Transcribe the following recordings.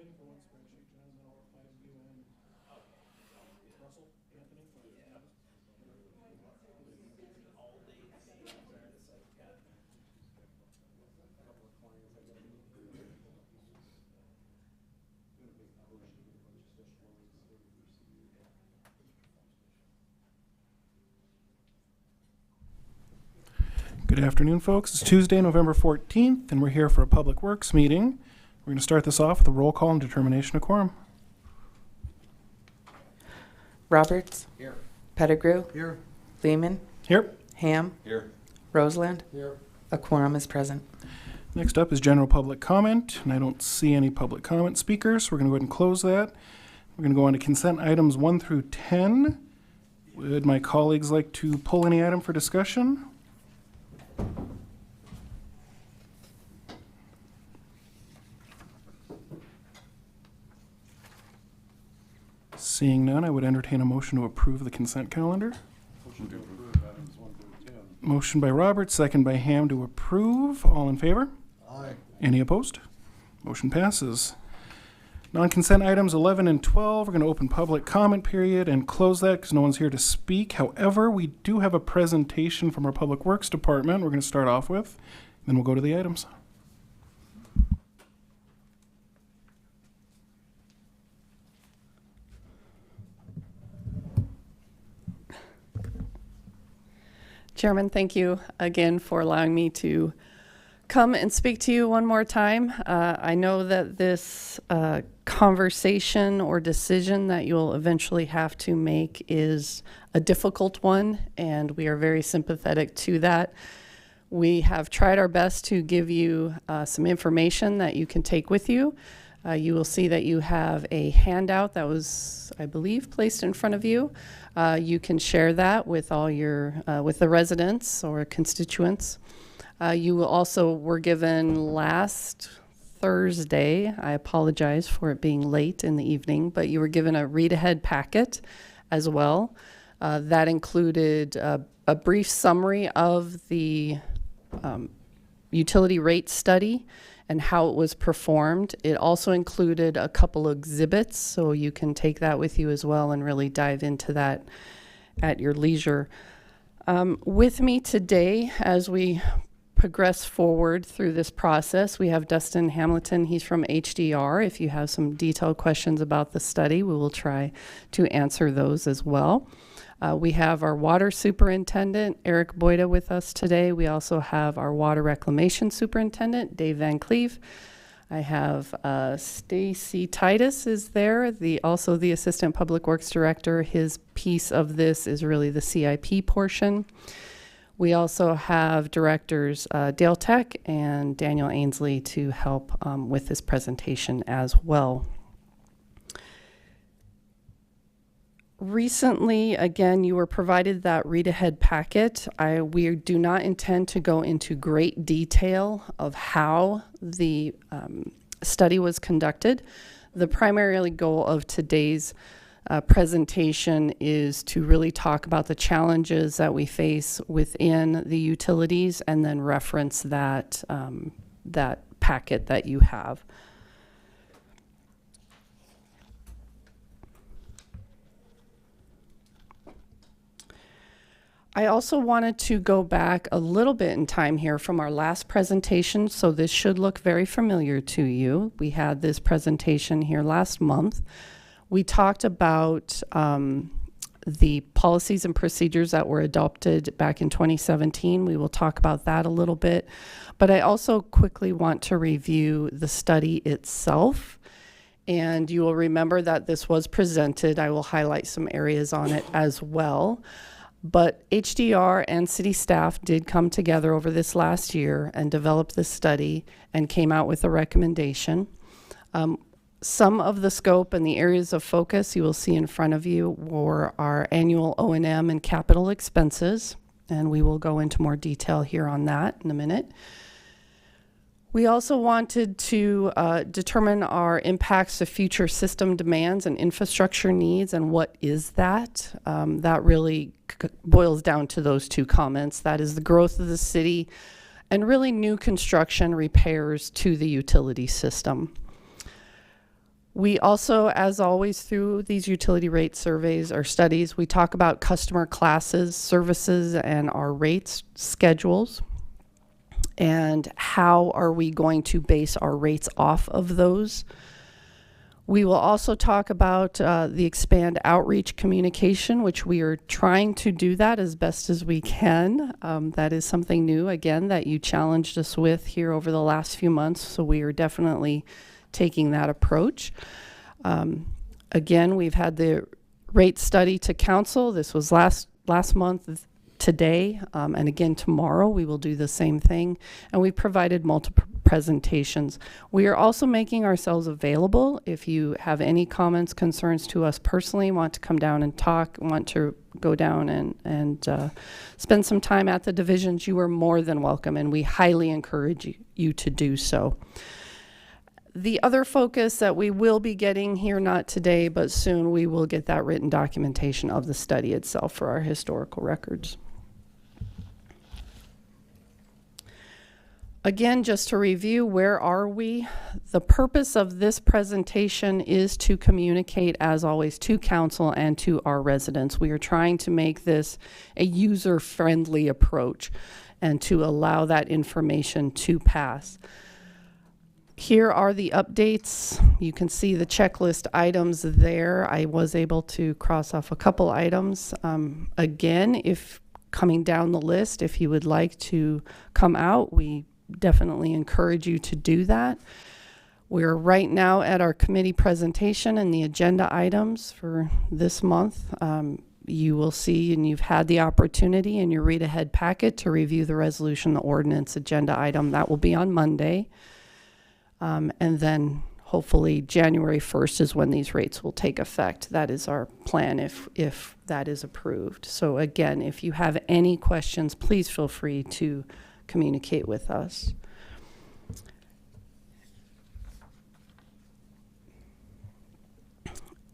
waiting for one spreadsheet, John, and then I'll reply to you and Russell, Anthony. Good afternoon, folks. It's Tuesday, November 14th, and we're here for a Public Works meeting. We're going to start this off with a roll call and determination of quorum. Roberts. Here. Pettigrew. Here. Lehman. Here. Ham. Here. Roseland. Here. A quorum is present. Next up is general public comment, and I don't see any public comment speakers. We're going to go ahead and close that. We're going to go on to consent items 1 through 10. Would my colleagues like to pull any item for discussion? Seeing none, I would entertain a motion to approve the consent calendar. Motion to approve items 1 through 10. Motion by Roberts, second by Ham to approve. All in favor? Aye. Any opposed? Motion passes. Non-consent items 11 and 12, we're going to open public comment period and close that because no one's here to speak. However, we do have a presentation from our Public Works Department we're going to start off with, then we'll go to the items. Chairman, thank you again for allowing me to come and speak to you one more time. I know that this conversation or decision that you'll eventually have to make is a difficult one, and we are very sympathetic to that. We have tried our best to give you some information that you can take with you. You will see that you have a handout that was, I believe, placed in front of you. You can share that with all your, with the residents or constituents. You will also were given last Thursday, I apologize for it being late in the evening, but you were given a read-ahead packet as well. That included a brief summary of the utility rate study and how it was performed. It also included a couple of exhibits, so you can take that with you as well and really dive into that at your leisure. With me today, as we progress forward through this process, we have Dustin Hamilton. He's from HDR. If you have some detailed questions about the study, we will try to answer those as well. We have our water superintendent, Eric Boyda, with us today. We also have our water reclamation superintendent, Dave Van Cleve. I have Stacy Titus is there, also the assistant public works director. His piece of this is really the CIP portion. We also have directors Dale Tech and Daniel Ainsley to help with this presentation as well. Recently, again, you were provided that read-ahead packet. We do not intend to go into great detail of how the study was conducted. The primary goal of today's presentation is to really talk about the challenges that we face within the utilities and then reference that, that packet that you have. I also wanted to go back a little bit in time here from our last presentation, so this should look very familiar to you. We had this presentation here last month. We talked about the policies and procedures that were adopted back in 2017. We will talk about that a little bit, but I also quickly want to review the study itself. And you will remember that this was presented. I will highlight some areas on it as well. But HDR and city staff did come together over this last year and develop this study and came out with a recommendation. Some of the scope and the areas of focus you will see in front of you were our annual O&M and capital expenses, and we will go into more detail here on that in a minute. We also wanted to determine our impacts to future system demands and infrastructure needs, and what is that? That really boils down to those two comments. That is the growth of the city and really new construction repairs to the utility system. We also, as always, through these utility rate surveys or studies, we talk about customer classes, services, and our rates schedules. And how are we going to base our rates off of those? We will also talk about the expand outreach communication, which we are trying to do that as best as we can. That is something new, again, that you challenged us with here over the last few months. So we are definitely taking that approach. Again, we've had the rate study to council. This was last month. Today, and again tomorrow, we will do the same thing. And we've provided multiple presentations. We are also making ourselves available. If you have any comments, concerns to us personally, want to come down and talk, want to go down and spend some time at the divisions, you are more than welcome, and we highly encourage you to do so. The other focus that we will be getting here, not today, but soon, we will get that written documentation of the study itself for our historical records. Again, just to review, where are we? The purpose of this presentation is to communicate, as always, to council and to our residents. We are trying to make this a user-friendly approach and to allow that information to pass. Here are the updates. You can see the checklist items there. I was able to cross off a couple items. Again, if coming down the list, if you would like to come out, we definitely encourage you to do that. We're right now at our committee presentation and the agenda items for this month. You will see, and you've had the opportunity in your read ahead packet to review the resolution, the ordinance agenda item. That will be on Monday. And then hopefully January 1st is when these rates will take effect. That is our plan if that is approved. So again, if you have any questions, please feel free to communicate with us.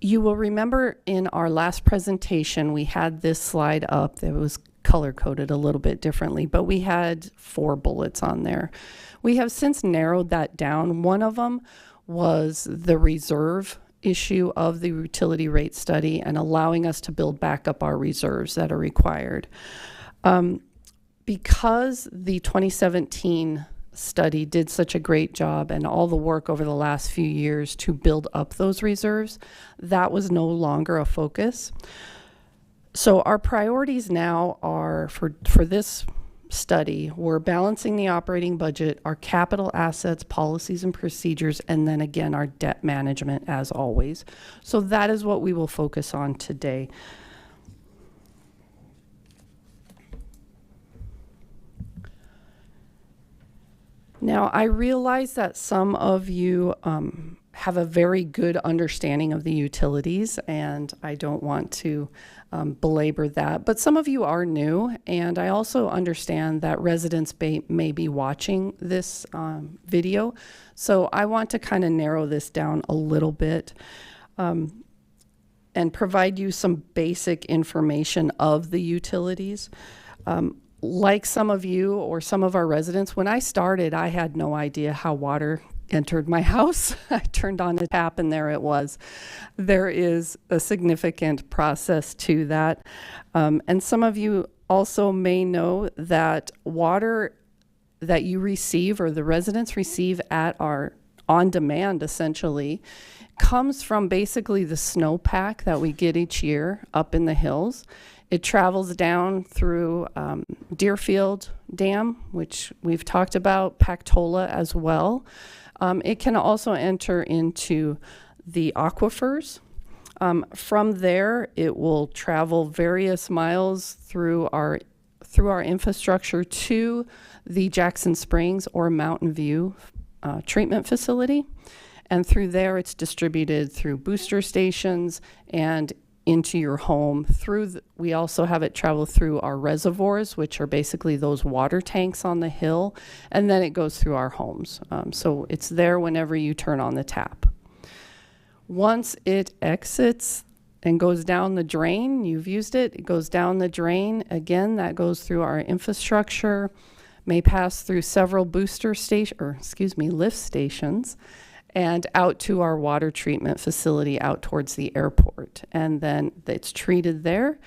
You will remember in our last presentation, we had this slide up that was color-coded a little bit differently, but we had 4 bullets on there. We have since narrowed that down. One of them was the reserve issue of the utility rate study and allowing us to build back up our reserves that are required. Because the 2017 study did such a great job and all the work over the last few years to build up those reserves, that was no longer a focus. So our priorities now are for this study, we're balancing the operating budget, our capital assets, policies and procedures, and then again, our debt management as always. So that is what we will focus on today. Now, I realize that some of you have a very good understanding of the utilities, and I don't want to belabor that, but some of you are new, and I also understand that residents may be watching this video, so I want to kind of narrow this down a little bit and provide you some basic information of the utilities. Like some of you or some of our residents, when I started, I had no idea how water entered my house. I turned on the tap and there it was. There is a significant process to that. And some of you also may know that water that you receive or the residents receive at our on demand essentially comes from basically the snowpack that we get each year up in the hills. It travels down through Deerfield Dam, which we've talked about, Pactola as well. It can also enter into the aquifers. From there, it will travel various miles through our infrastructure to the Jackson Springs or Mountain View treatment facility. And through there, it's distributed through booster stations and into your home. We also have it travel through our reservoirs, which are basically those water tanks on the hill, and then it goes through our homes. So it's there whenever you turn on the tap. Once it exits and goes down the drain, you've used it, it goes down the drain. Again, that goes through our infrastructure, may pass through several lift stations, and out to our water treatment facility out towards the airport. And then it's treated there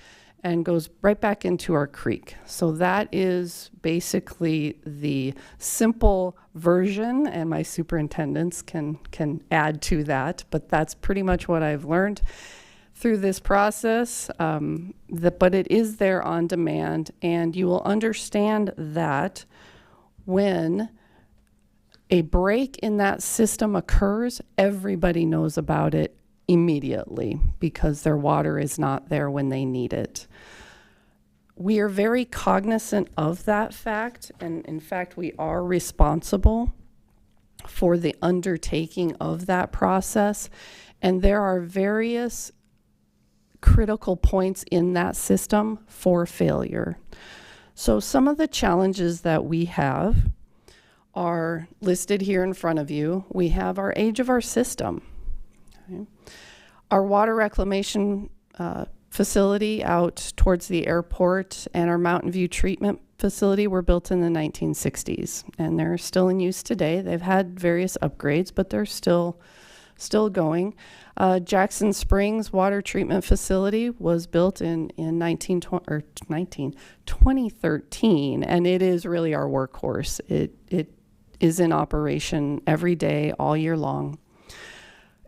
and goes right back into our creek. So that is basically the simple version, and my superintendents can add to that, but that's pretty much what I've learned through this process. But it is there on demand, and you will understand that when a break in that system occurs, everybody knows about it immediately because their water is not there when they need it. We are very cognizant of that fact, and in fact, we are responsible for the undertaking of that process. And there are various critical points in that system for failure. So some of the challenges that we have are listed here in front of you. We have our age of our system. Okay. Our water reclamation facility out towards the airport and our Mountain View treatment facility were built in the 1960s, and they're still in use today. They've had various upgrades, but they're still going. Jackson Springs Water Treatment Facility was built in 2013, and it is really our workhorse. It is in operation every day, all year long.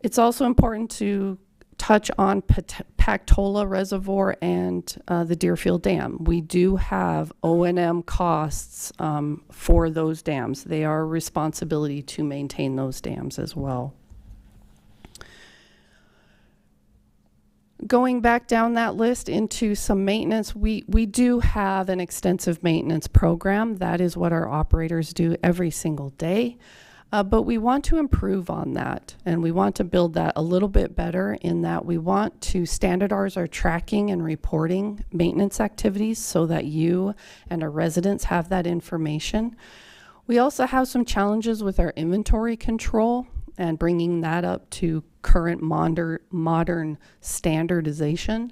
It's also important to touch on Pactola Reservoir and the Deerfield Dam. We do have O&M costs for those dams. They are a responsibility to maintain those dams as well. Going back down that list into some maintenance, we do have an extensive maintenance program. That is what our operators do every single day. But we want to improve on that, and we want to build that a little bit better in that we want to standardize our tracking and reporting maintenance activities so that you and our residents have that information. We also have some challenges with our inventory control and bringing that up to current modern standardization.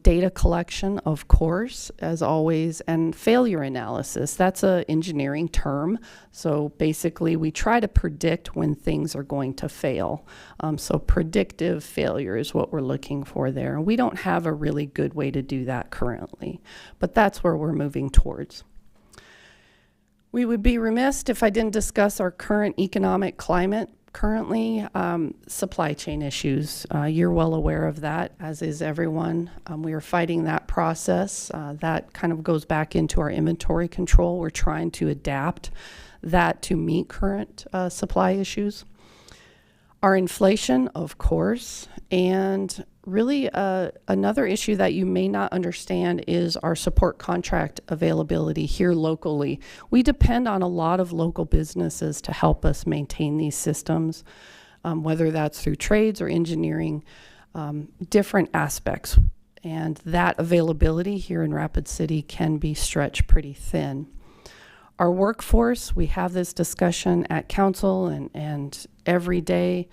Data collection, of course, as always, and failure analysis. That's an engineering term. So basically, we try to predict when things are going to fail. So predictive failure is what we're looking for there. We don't have a really good way to do that currently, but that's where we're moving towards. We would be remiss if I didn't discuss our current economic climate. Currently, supply chain issues. You're well aware of that, as is everyone. We are fighting that process. That kind of goes back into our inventory control. We're trying to adapt that to meet current supply issues. Our inflation, of course, and really another issue that you may not understand is our support contract availability here locally. We depend on a lot of local businesses to help us maintain these systems, whether that's through trades or engineering, different aspects. And that availability here in Rapid City can be stretched pretty thin. Our workforce, we have this discussion at council and every day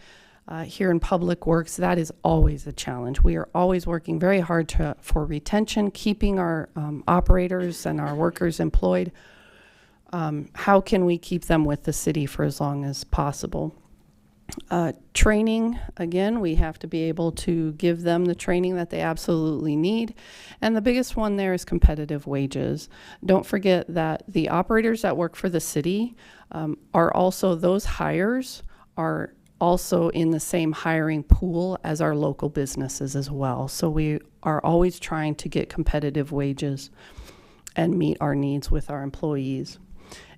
here in Public Works. That is always a challenge. We are always working very hard for retention, keeping our operators and our workers employed. How can we keep them with the city for as long as possible? Training, again, we have to be able to give them the training that they absolutely need. And the biggest one there is competitive wages. Don't forget that the operators that work for the city are also, those hires are also in the same hiring pool as our local businesses as well. So we are always trying to get competitive wages and meet our needs with our employees.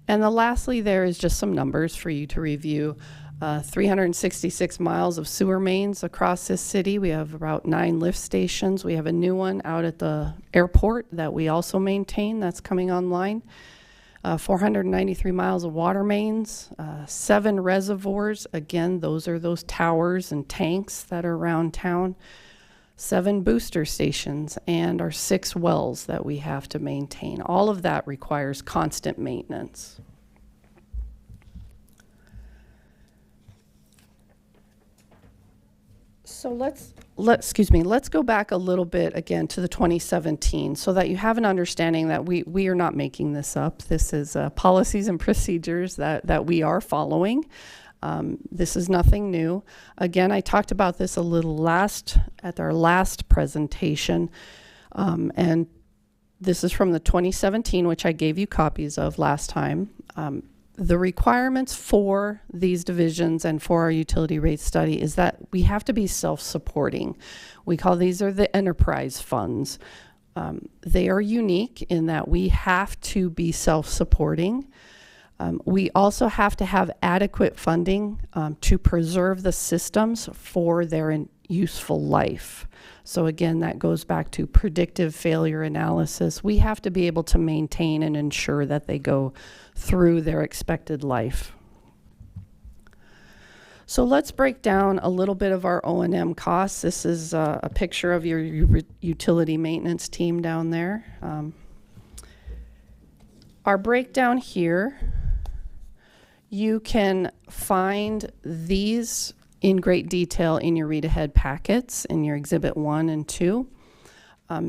And lastly, there is just some numbers for you to review. 366 miles of sewer mains across this city. We have about 9 lift stations. We have a new one out at the airport that we also maintain that's coming online. 493 miles of water mains, 7 reservoirs. Again, those are those towers and tanks that are around town. 7 booster stations, and our 6 wells that we have to maintain. All of that requires constant maintenance. So let's go back a little bit again to the 2017 so that you have an understanding that we are not making this up. This is policies and procedures that we are following. This is nothing new. Again, I talked about this a little at our last presentation, and this is from the 2017, which I gave you copies of last time. The requirements for these divisions and for our utility rate study is that we have to be self-supporting. We call these are the enterprise funds. They are unique in that we have to be self-supporting. We also have to have adequate funding to preserve the systems for their useful life. So again, that goes back to predictive failure analysis. We have to be able to maintain and ensure that they go through their expected life. So let's break down a little bit of our O&M costs. This is a picture of your utility maintenance team down there. Our breakdown here, you can find these in great detail in your read-ahead packets in your Exhibit 1 and 2.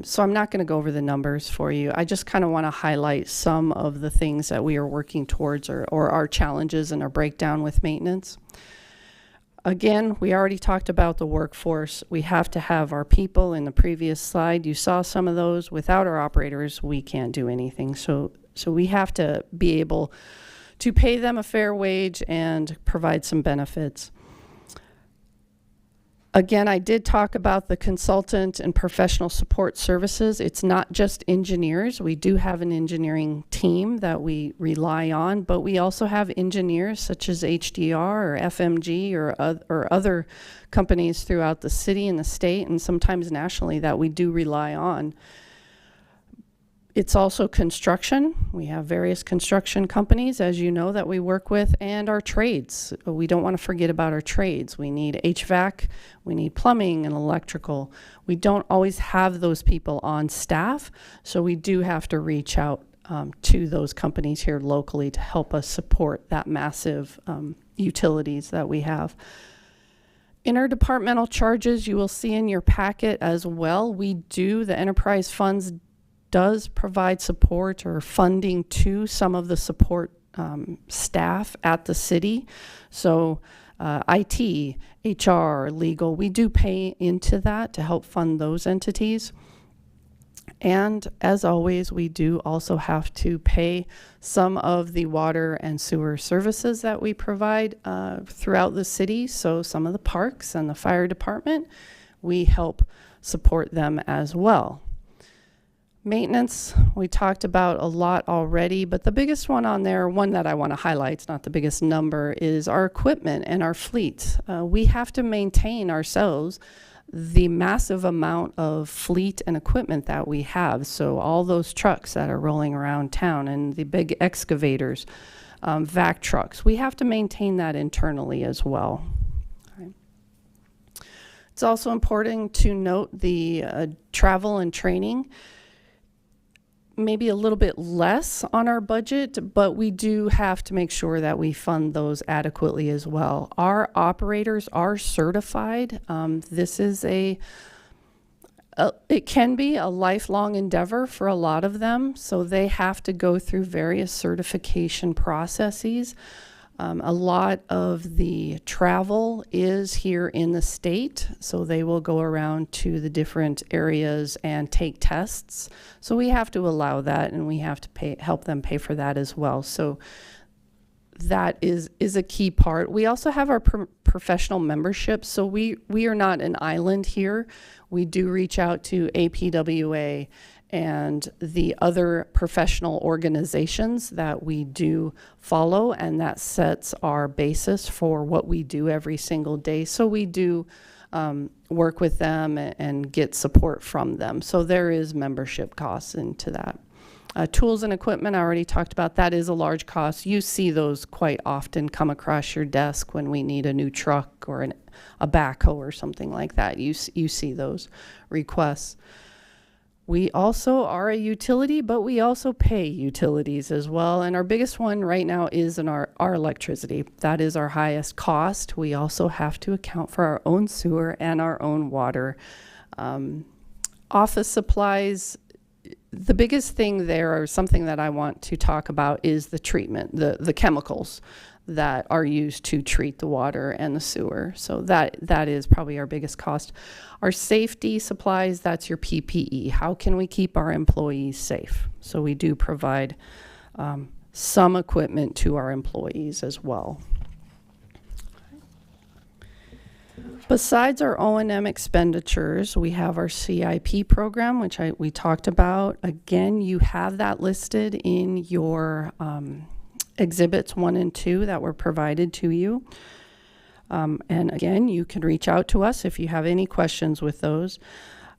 So I'm not going to go over the numbers for you. I just kind of want to highlight some of the things that we are working towards or our challenges and our breakdown with maintenance. Again, we already talked about the workforce. We have to have our people. In the previous slide, you saw some of those. Without our operators, we can't do anything. So we have to be able to pay them a fair wage and provide some benefits. Again, I did talk about the consultant and professional support services. It's not just engineers. We do have an engineering team that we rely on, but we also have engineers such as HDR or FMG or other companies throughout the city and the state and sometimes nationally that we do rely on. It's also construction. We have various construction companies, as you know, that we work with, and our trades. We don't want to forget about our trades. We need HVAC, we need plumbing and electrical. We don't always have those people on staff, so we do have to reach out to those companies here locally to help us support that massive utilities that we have. Interdepartmental charges, you will see in your packet as well. The enterprise funds does provide support or funding to some of the support staff at the city. So IT, HR, legal, we do pay into that to help fund those entities. And as always, we do also have to pay some of the water and sewer services that we provide throughout the city. So some of the parks and the fire department, we help support them as well. Maintenance, we talked about a lot already, but the biggest one on there, one that I want to highlight, it's not the biggest number, is our equipment and our fleet. We have to maintain ourselves the massive amount of fleet and equipment that we have. So all those trucks that are rolling around town and the big excavators, vac trucks, we have to maintain that internally as well. Okay. It's also important to note the travel and training. Maybe a little bit less on our budget, but we do have to make sure that we fund those adequately as well. Our operators are certified. This is it can be a lifelong endeavor for a lot of them, so they have to go through various certification processes. A lot of the travel is here in the state, so they will go around to the different areas and take tests. So we have to allow that, and we have to help them pay for that as well. So that is a key part. We also have our professional membership, so we are not an island here. We do reach out to APWA and the other professional organizations that we do follow, and that sets our basis for what we do every single day. So we do work with them and get support from them. So there is membership costs into that. Tools and equipment, I already talked about. That is a large cost. You see those quite often come across your desk when we need a new truck or a backhoe or something like that. You see those requests. We also are a utility, but we also pay utilities as well. And our biggest one right now is in our electricity. That is our highest cost. We also have to account for our own sewer and our own water. Office supplies, the biggest thing there, or something that I want to talk about, is the treatment, the chemicals that are used to treat the water and the sewer. So that is probably our biggest cost. Our safety supplies, that's your PPE. How can we keep our employees safe? So we do provide some equipment to our employees as well. Besides our O&M expenditures, we have our CIP program, which we talked about. Again, you have that listed in your exhibits 1 and 2 that were provided to you. And again, you can reach out to us if you have any questions with those.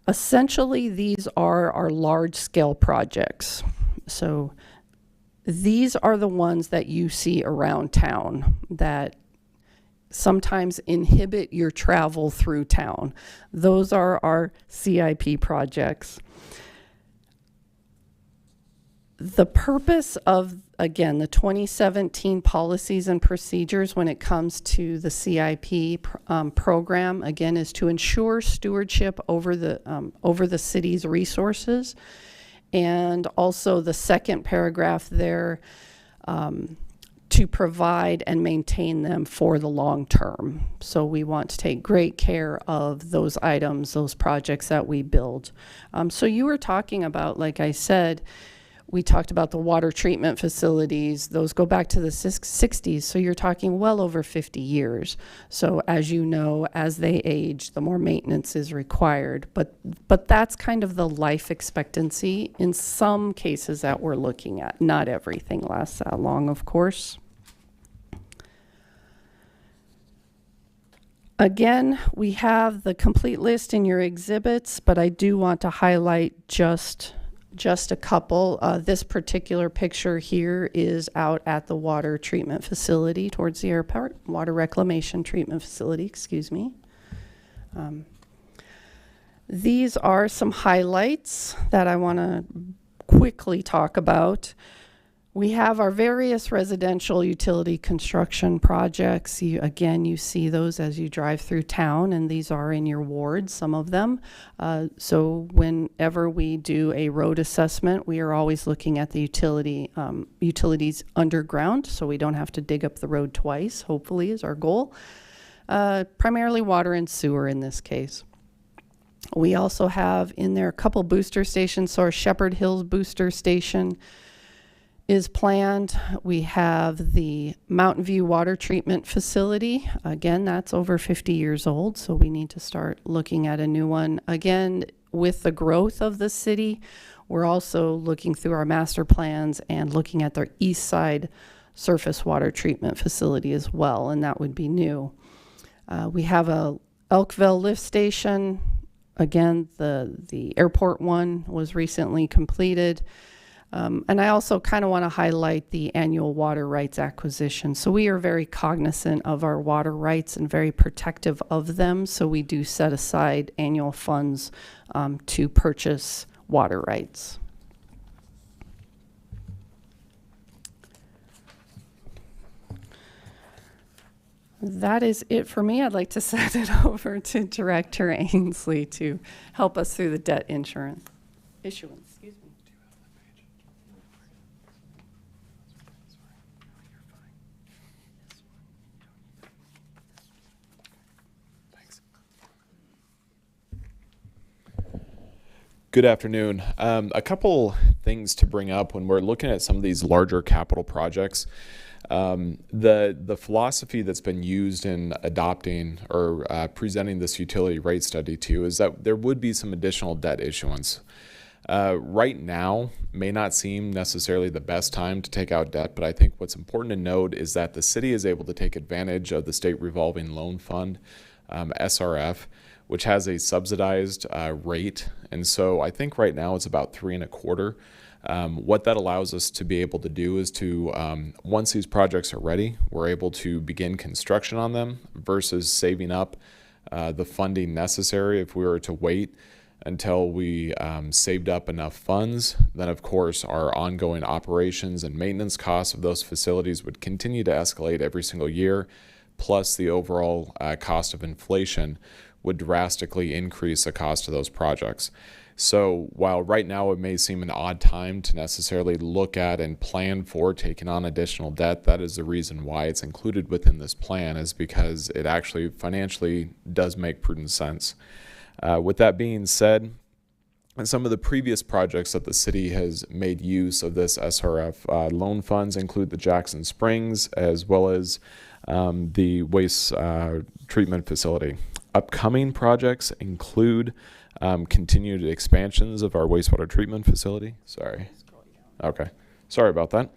Essentially, these are our large-scale projects. So these are the ones that you see around town that sometimes inhibit your travel through town. Those are our CIP projects. The purpose of, again, the 2017 policies and procedures when it comes to the CIP program, again, is to ensure stewardship over the city's resources. And also the second paragraph there, to provide and maintain them for the long term. So we want to take great care of those items, those projects that we build. So you were talking about, like I said, we talked about the water treatment facilities. Those go back to the 60s. So you're talking well over 50 years. So as you know, as they age, the more maintenance is required. But that's kind of the life expectancy in some cases that we're looking at. Not everything lasts that long, of course. Again, we have the complete list in your exhibits, but I do want to highlight just a couple. This particular picture here is out at the water treatment facility towards the airport, water reclamation treatment facility, excuse me. These are some highlights that I want to quickly talk about. We have our various residential utility construction projects. Again, you see those as you drive through town, and these are in your ward, some of them. So whenever we do a road assessment, we are always looking at the utilities underground, so we don't have to dig up the road twice, hopefully, is our goal. Primarily water and sewer in this case. We also have in there a couple booster stations. So our Shepherd Hills booster station is planned. We have the Mountain View water treatment facility. Again, that's over 50 years old, so we need to start looking at a new one. Again, with the growth of the city, we're also looking through our master plans and looking at their east side surface water treatment facility as well, and that would be new. We have a Elkville lift station. Again, the airport one was recently completed. And I also kind of want to highlight the annual water rights acquisition. So we are very cognizant of our water rights and very protective of them. So we do set aside annual funds to purchase water rights. That is it for me. I'd like to send it over to Director Ainsley to help us through the debt issuance. Excuse me. Good afternoon. A couple things to bring up when we're looking at some of these larger capital projects. The philosophy that's been used in adopting or presenting this utility rate study to you is that there would be some additional debt issuance. Right now may not seem necessarily the best time to take out debt, but I think what's important to note is that the city is able to take advantage of the State Revolving Loan Fund, SRF, which has a subsidized rate. And so I think right now it's about 3.25%. What that allows us to be able to do is to, once these projects are ready, we're able to begin construction on them versus saving up the funding necessary. If we were to wait until we saved up enough funds, then of course our ongoing operations and maintenance costs of those facilities would continue to escalate every single year, plus the overall cost of inflation would drastically increase the cost of those projects. So while right now it may seem an odd time to necessarily look at and plan for taking on additional debt, that is the reason why it's included within this plan, is because it actually financially does make prudent sense. With that being said, some of the previous projects that the city has made use of this SRF loan funds include the Jackson Springs, as well as the waste treatment facility. Upcoming projects include continued expansions of our wastewater treatment facility. Sorry. Okay. Sorry about that.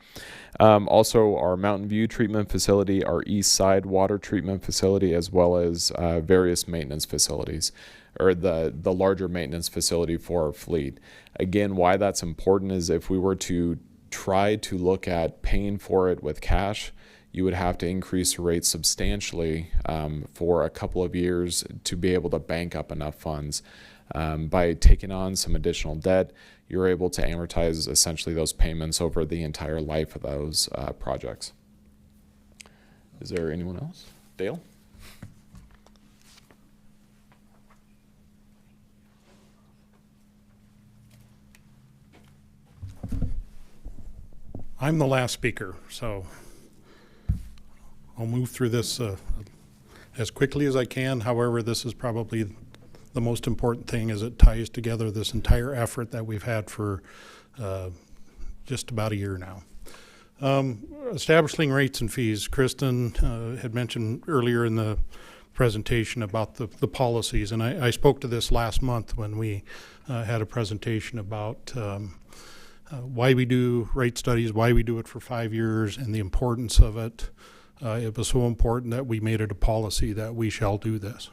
Also, our Mountain View treatment facility, our East Side water treatment facility, as well as various maintenance facilities, or the larger maintenance facility for our fleet. Again, why that's important is if we were to try to look at paying for it with cash, you would have to increase the rate substantially for a couple of years to be able to bank up enough funds. By taking on some additional debt, you're able to amortize essentially those payments over the entire life of those projects. Is there anyone else? Dale? I'm the last speaker, so I'll move through this as quickly as I can. However, this is probably the most important thing, as it ties together this entire effort that we've had for just about a year now. Establishing rates and fees. Kristen had mentioned earlier in the presentation about the policies, and I spoke to this last month when we had a presentation about why we do rate studies, why we do it for 5 years, and the importance of it. It was so important that we made it a policy that we shall do this.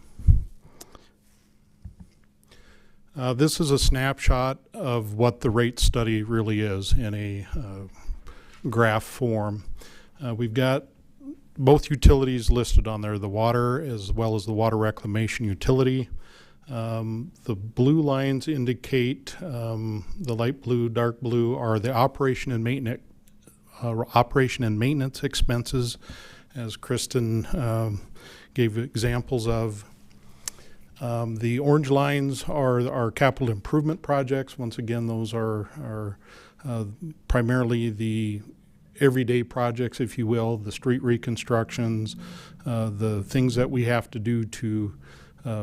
This is a snapshot of what the rate study really is in a graph form. We've got both utilities listed on there, the water as well as the water reclamation utility. The blue lines indicate, the light blue, dark blue are the operation and maintenance expenses, as Kristen gave examples of. The orange lines are our capital improvement projects. Once again, those are primarily the everyday projects, if you will, the street reconstructions, the things that we have to do to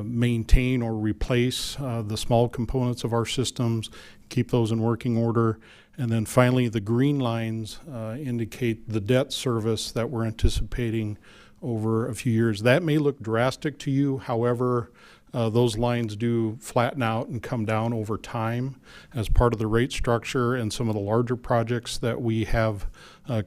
maintain or replace the small components of our systems, keep those in working order. And then finally, the green lines indicate the debt service that we're anticipating over a few years. That may look drastic to you. However, those lines do flatten out and come down over time as part of the rate structure and some of the larger projects that we have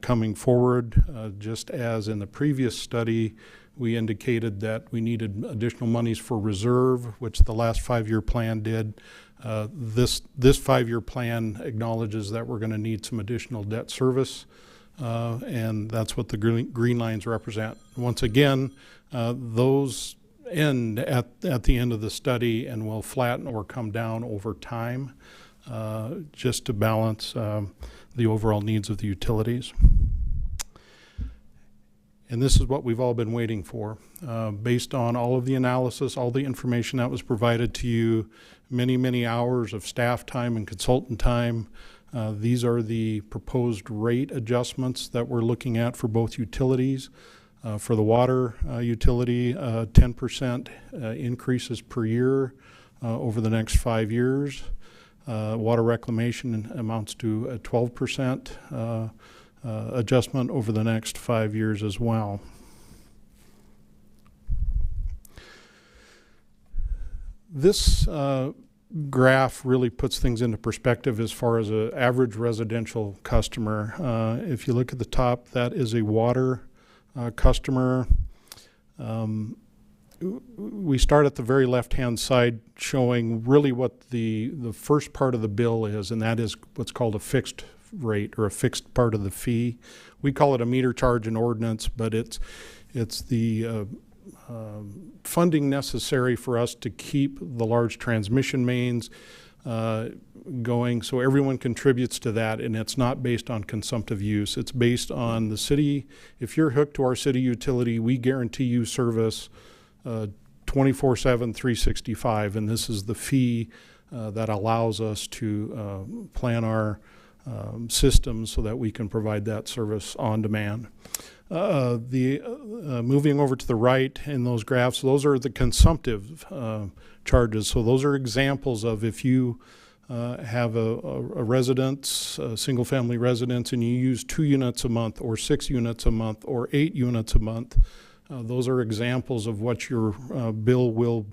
coming forward. Just as in the previous study, we indicated that we needed additional monies for reserve, which the last 5-year plan did. This 5-year plan acknowledges that we're going to need some additional debt service, and that's what the green lines represent. Once again, those end at the end of the study and will flatten or come down over time, just to balance the overall needs of the utilities. And this is what we've all been waiting for. Based on all of the analysis, all the information that was provided to you, many, many hours of staff time and consultant time, these are the proposed rate adjustments that we're looking at for both utilities. For the water utility, 10% increases per year over the next 5 years. Water reclamation amounts to a 12% adjustment over the next 5 years as well. This graph really puts things into perspective as far as an average residential customer. If you look at the top, that is a water customer. We start at the very left-hand side showing really what the first part of the bill is, and that is what's called a fixed rate or a fixed part of the fee. We call it a meter charge in ordinance, but it's the funding necessary for us to keep the large transmission mains going, so everyone contributes to that, and it's not based on consumptive use. It's based on the city. If you're hooked to our city utility, we guarantee you service 24/7, 365, and this is the fee that allows us to plan our systems so that we can provide that service on demand. Moving over to the right in those graphs, those are the consumptive charges. So those are examples of if you have a residence, a single-family residence, and you use 2 units a month or 6 units a month or 8 units a month. Those are examples of what your bill will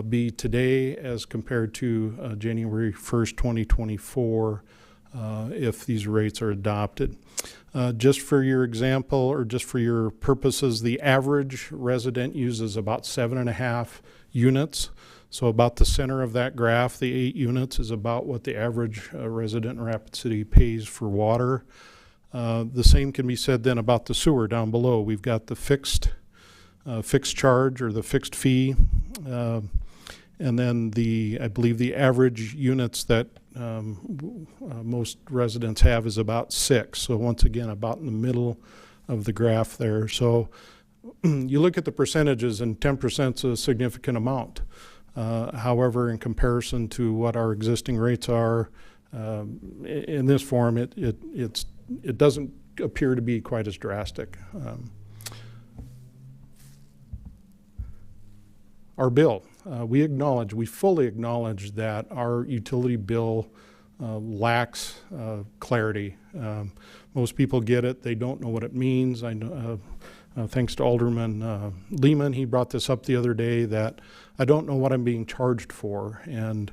be today as compared to January 1st, 2024, if these rates are adopted. Just for your example, or just for your purposes, the average resident uses about 7.5 units. So about the center of that graph, the 8 units is about what the average resident in Rapid City pays for water. The same can be said then about the sewer down below. We've got the fixed charge or the fixed fee, and then I believe the average units that most residents have is about 6. So once again, about in the middle of the graph there. So you look at the percentages, and 10% is a significant amount. However, in comparison to what our existing rates are, in this form, it doesn't appear to be quite as drastic. Our bill, we fully acknowledge that our utility bill lacks clarity. Most people get it, they don't know what it means. I know, thanks to Alderman Lehman, he brought this up the other day that I don't know what I'm being charged for, and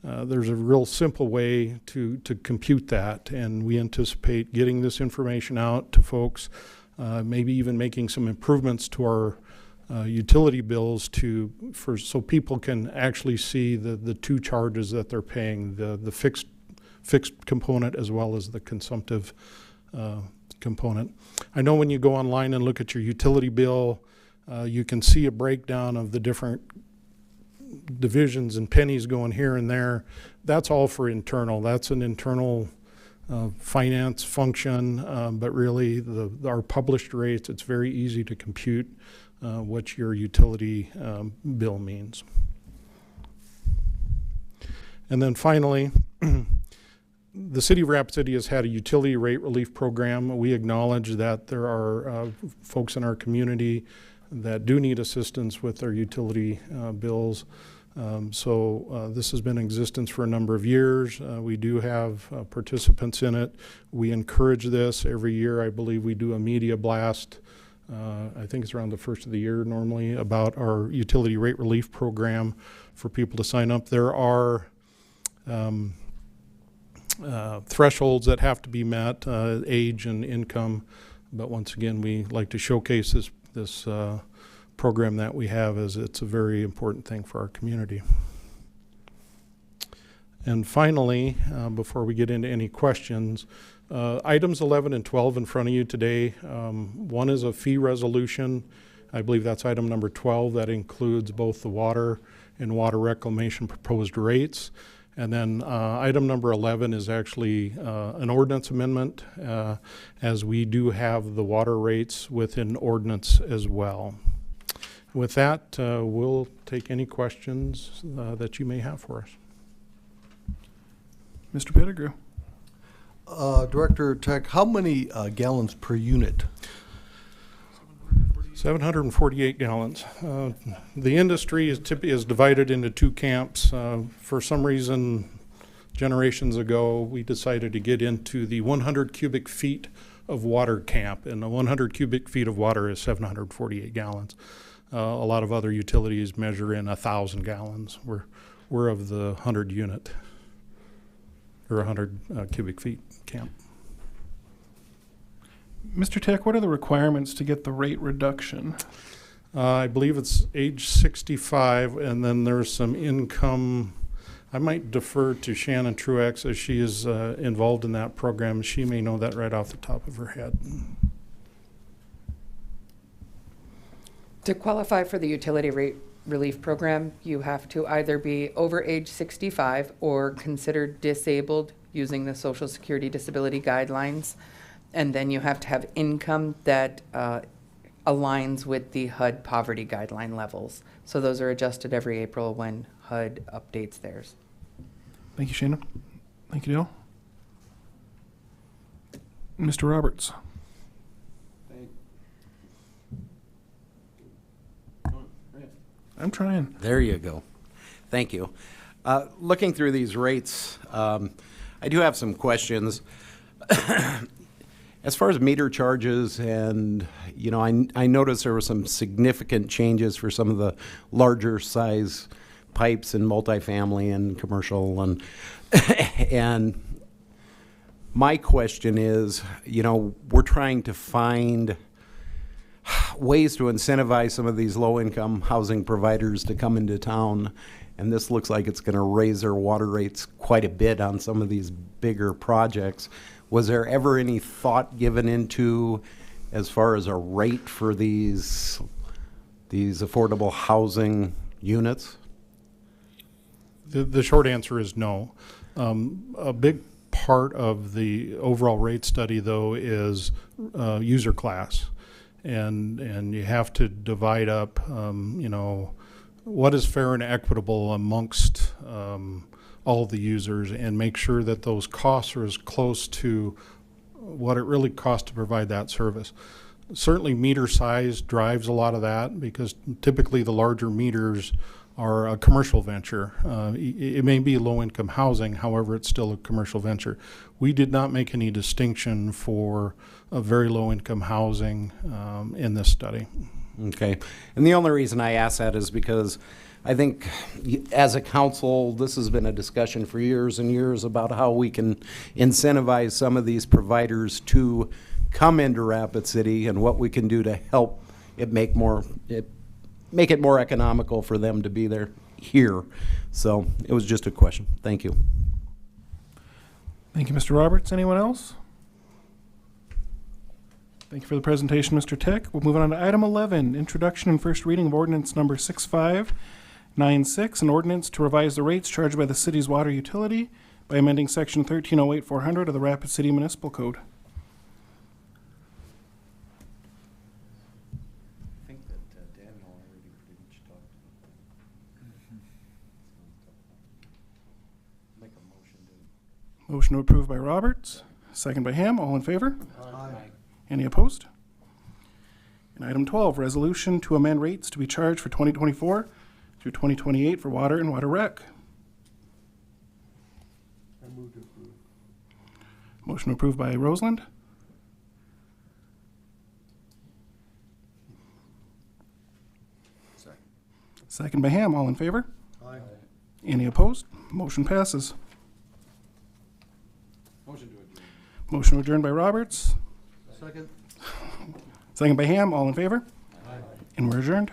there's a real simple way to compute that, and we anticipate getting this information out to folks, maybe even making some improvements to our utility bills so people can actually see the 2 charges that they're paying, the fixed component as well as the consumptive component. I know when you go online and look at your utility bill, you can see a breakdown of the different divisions and pennies going here and there. That's all for internal. That's an internal finance function, but really our published rates, it's very easy to compute what your utility bill means. And then finally, the City of Rapid City has had a utility rate relief program. We acknowledge that there are folks in our community that do need assistance with their utility bills. So this has been in existence for a number of years. We do have participants in it. We encourage this every year. I believe we do a media blast. I think it's around the first of the year normally about our utility rate relief program for people to sign up. There are thresholds that have to be met, age and income. But once again, we like to showcase this program that we have, as it's a very important thing for our community. And finally, before we get into any questions, items 11 and 12 in front of you today. One is a fee resolution. I believe that's item number 12. That includes both the water and water reclamation proposed rates. And then item number 11 is actually an ordinance amendment, as we do have the water rates within ordinance as well. With that, we'll take any questions that you may have for us. Mr. Pettigrew. Director Tech, how many gallons per unit? 748 gallons. The industry is divided into 2 camps. For some reason, generations ago, we decided to get into the 100 cubic feet of water camp, and the 100 cubic feet of water is 748 gallons. A lot of other utilities measure in 1,000 gallons. We're of the 100 unit or 100 cubic feet camp. Mr. Tech, what are the requirements to get the rate reduction? I believe it's age 65, and then there's some income. I might defer to Shannon Truex, as she is involved in that program. She may know that right off the top of her head. To qualify for the utility rate relief program, you have to either be over age 65 or considered disabled using the Social Security disability guidelines. And then you have to have income that aligns with the HUD poverty guideline levels. So those are adjusted every April when HUD updates theirs. Thank you, Shannon. Thank you, Dale. Mr. Roberts. I'm trying. There you go. Thank you. Looking through these rates, I do have some questions. As far as meter charges, and, you know, I noticed there were some significant changes for some of the larger size pipes in multifamily and commercial, and and my question is, you know, we're trying to find ways to incentivize some of these low-income housing providers to come into town, and this looks like it's going to raise their water rates quite a bit on some of these bigger projects. Was there ever any thought given into as far as a rate for these affordable housing units? The short answer is no. A big part of the overall rate study, though, is user class. And you have to divide up, you know, what is fair and equitable amongst all the users, and make sure that those costs are as close to what it really costs to provide that service. Certainly meter size drives a lot of that, because typically the larger meters are a commercial venture. It may be low-income housing, however, it's still a commercial venture. We did not make any distinction for a very low-income housing in this study. Okay. And the only reason I ask that is because I think as a council, this has been a discussion for years and years about how we can incentivize some of these providers to come into Rapid City, and what we can do to help it make it more economical for them to be there here. So it was just a question. Thank you. Thank you, Mr. Roberts. Anyone else? Thank you for the presentation, Mr. Tech. We'll move on to item 11, introduction and first reading of ordinance number 6596, an ordinance to revise the rates charged by the city's water utility by amending section 1308-400 of the Rapid City Municipal Code. I think that Daniel already pretty much talked. Make a motion to. Motion to approve by Roberts, second by Ham. All in favor? Any opposed? And item 12, resolution to amend rates to be charged for 2024 through 2028 for water and water rec. I move to approve. Motion approved by Roseland. Second by Ham. All in favor? Aye. Any opposed? Motion passes. Motion to adjourn. Motion adjourned by Roberts. Second. Second by Ham. All in favor? And we're adjourned.